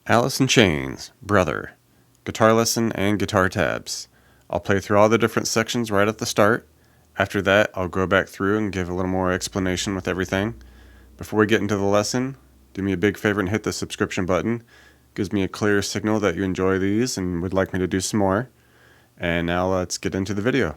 Alice in Chains, Brother, Guitar Lesson and Guitar Tabs. I'll play through all the different sections right at the start. After that, I'll go back through and give a little more explanation with everything. Before we get into the lesson, do me a big favor and hit the subscription button. It gives me a clear signal that you enjoy these and would like me to do some more. And now let's get into the video.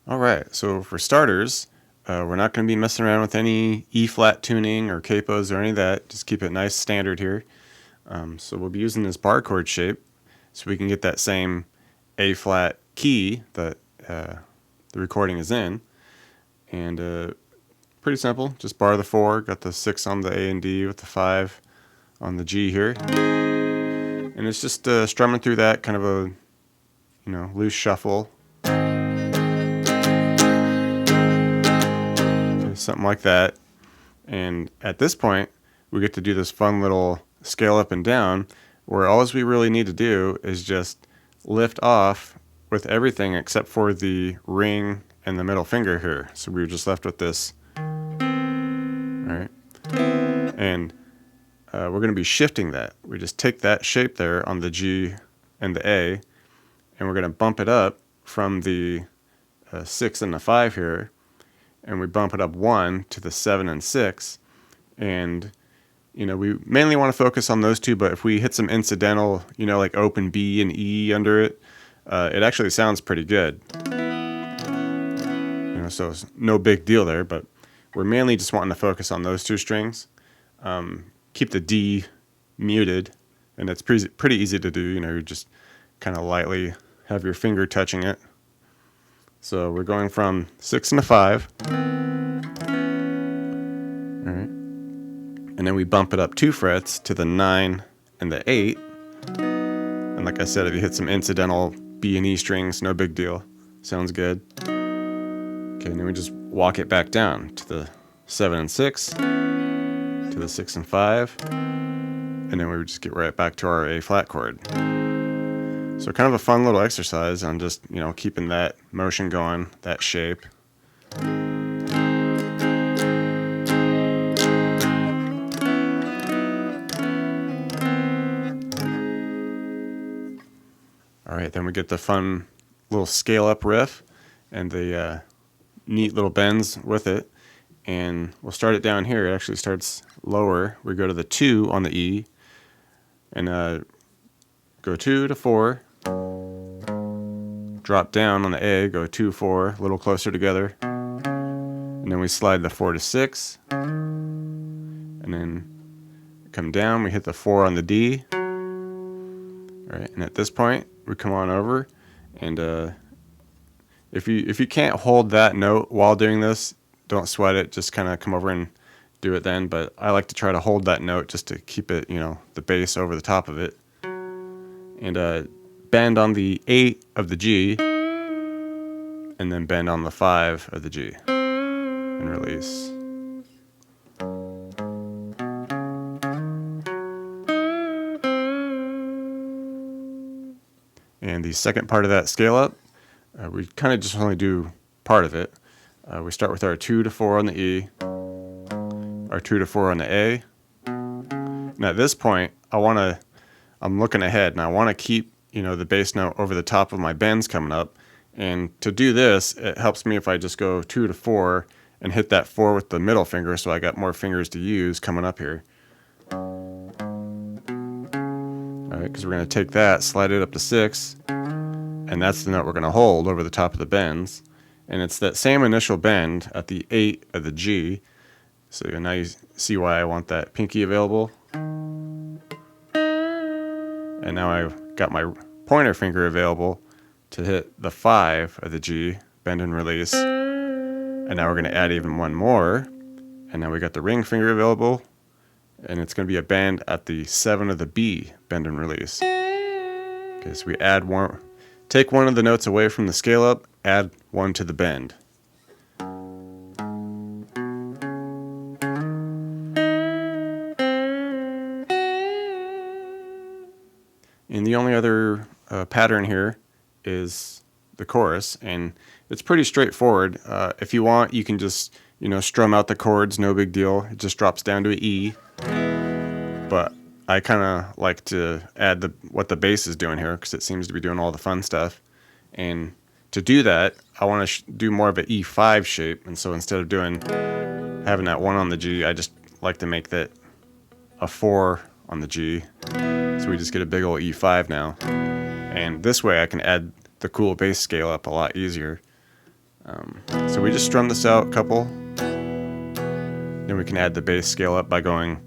Alright, so for starters, we're not going to be messing around with any E-flat tuning or capos or any of that. Just keep it nice standard here. So we'll be using this bar chord shape so we can get that same A-flat key that the recording is in. And pretty simple, just bar the 4, got the 6 on the A and D with the 5 on the G here. And it's just strumming through that, kind of a loose shuffle. Something like that. And at this point we get to do this fun little scale up and down where all we really need to do is just lift off with everything except for the ring and the middle finger here. So we were just left with this. Alright. And we're going to be shifting that. We just take that shape there on the G and the A and we're going to bump it up from the 6 and the 5 here. And we bump it up 1 to the 7 and 6, and we mainly want to focus on those two, but if we hit some incidental, like open B and E under it, it actually sounds pretty good. So it's no big deal there, but we're mainly just wanting to focus on those two strings. Keep the D muted, and it's pretty easy to do. You just kind of lightly have your finger touching it. So we're going from 6 and a 5. Alright. And then we bump it up 2 frets to the 9 and the 8. And like I said, if you hit some incidental B and E strings, no big deal. Sounds good. Okay, and then we just walk it back down to the 7 and 6, to the 6 and 5. And then we would just get right back to our A flat chord. So kind of a fun little exercise on just, keeping that motion going, that shape. Alright, then we get the fun little scale up riff and the neat little bends with it. And we'll start it down here. It actually starts lower. We go to the 2 on the E and go 2 to 4. Drop down on the A, go 2, 4, a little closer together. And then we slide the 4 to 6. And then come down, we hit the 4 on the D. All right, and at this point, we come on over and If you can't hold that note while doing this, don't sweat it. Just kind of come over and do it then. But I like to try to hold that note just to keep it, the bass over the top of it. And bend on the 8 of the G, and then bend on the 5 of the G, and release. And the second part of that scale up, we kind of just only do part of it. We start with our 2 to 4 on the E, our 2 to 4 on the A. And at this point, I'm looking ahead, and I want to keep, the bass note over the top of my bends coming up. And to do this, it helps me if I just go 2 to 4 and hit that 4 with the middle finger, so I got more fingers to use coming up here. Alright, because we're going to take that, slide it up to 6, and that's the note we're going to hold over the top of the bends. And it's that same initial bend at the 8 of the G. So now you see why I want that pinky available. And now I've got my pointer finger available to hit the 5 of the G, bend and release. And now we're going to add even one more. And now we got the ring finger available. And it's going to be a bend at the 7 of the B, bend and release. Okay, so we add one, take one of the notes away from the scale up, add one to the bend. And the only other pattern here is the chorus, and it's pretty straightforward. If you want, you can just strum out the chords, no big deal. It just drops down to an E. But I kind of like to add what the bass is doing here, because it seems to be doing all the fun stuff. And to do that, I want to do more of an E5 shape, and so instead of having that 1 on the G, I just like to make that a 4 on the G. So we just get a big old E5 now. And this way I can add the cool bass scale up a lot easier. So we just strum this out a couple. Then we can add the bass scale up by going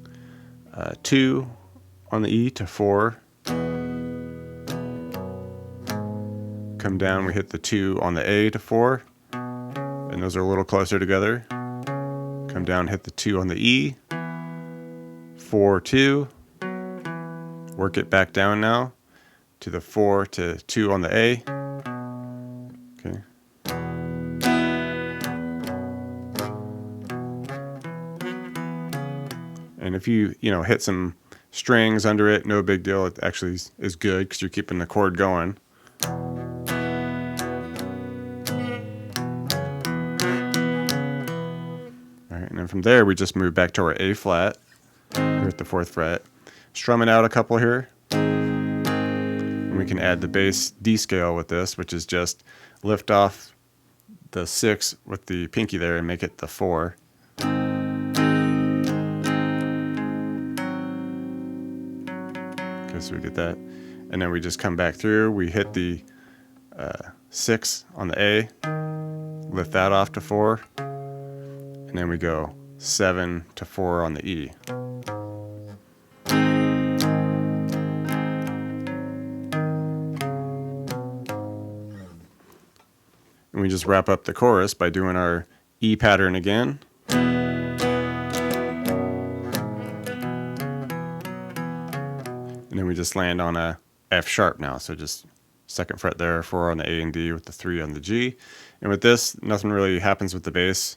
2 on the E to 4. Come down, we hit the 2 on the A to 4. And those are a little closer together. Come down, hit the 2 on the E. 4, 2. Work it back down now to the 4 to 2 on the A. Okay. And if you hit some strings under it, no big deal. It actually is good because you're keeping the chord going. All right, and then from there we just move back to our A flat here at the 4th fret. Strum it out a couple here. And we can add the bass D scale with this, which is just lift off the 6 with the pinky there and make it the 4. Okay, so we get that. And then we just come back through. We hit the 6 on the A, lift that off to 4, and then we go 7 to 4 on the E. And we just wrap up the chorus by doing our E pattern again. And then we just land on a F sharp now. So just 2nd fret there, 4 on the A and D with the 3 on the G. And with this, nothing really happens with the bass,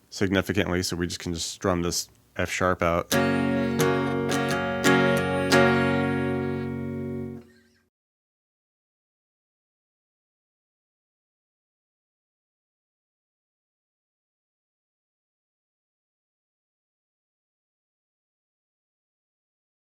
significantly. So we just can just strum this F sharp out.